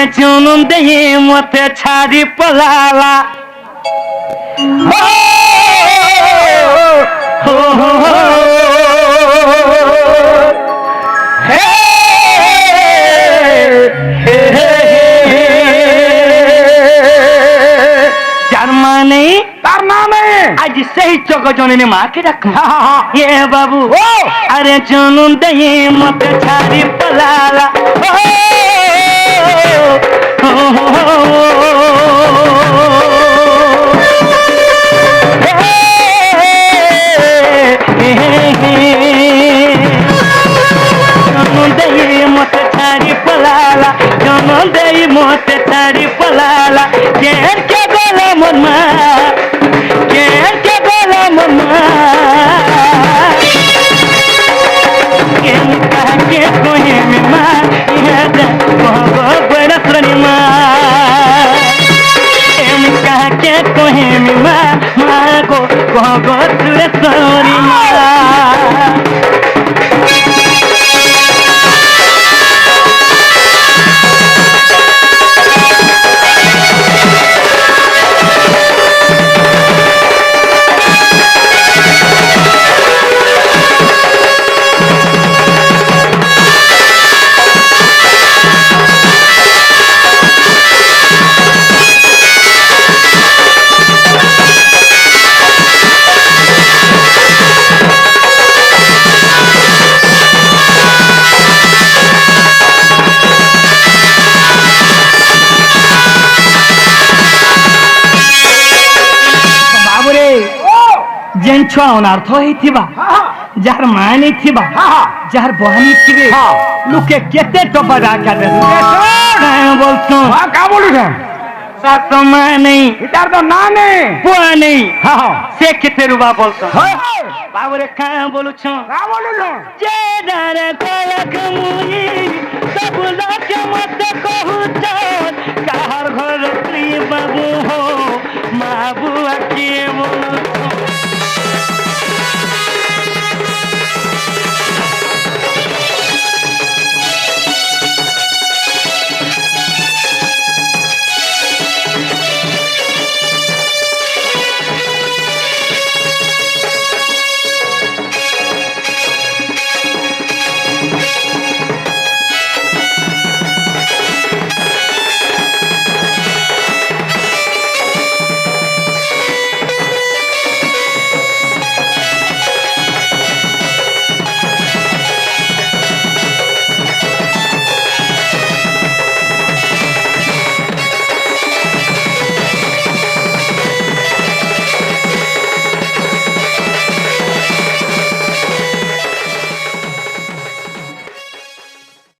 चुनुन दे मत छाड़ी पलाला नहीं तार नाम है आज सही चौक जोने मार के रख ये बाबू अरे चुनुन दे मत छाड़ी पलाला मत छाड़ी पलाला चुनुन दे मत छाड़ी पलाला केर के बोला मनमा केर के बोला मनमा केम कहा के कोहे में मां यह कोहो बड़ा प्रणिमा केम कहा के कोहे में मां को कोहो तुरे सोरिमा जेन छुआ अनार्थ होइथिबा जार मानी थिबा जार बहानी थिबे लुके केते टोपा डाका दे काय बोलतो का बोलू रे सात मां नहीं इधर तो ना नहीं बुआ नहीं से केते रुबा बोलतो बाबू रे का बोलू छो का बोलू लो जे डर कोलक मुई सब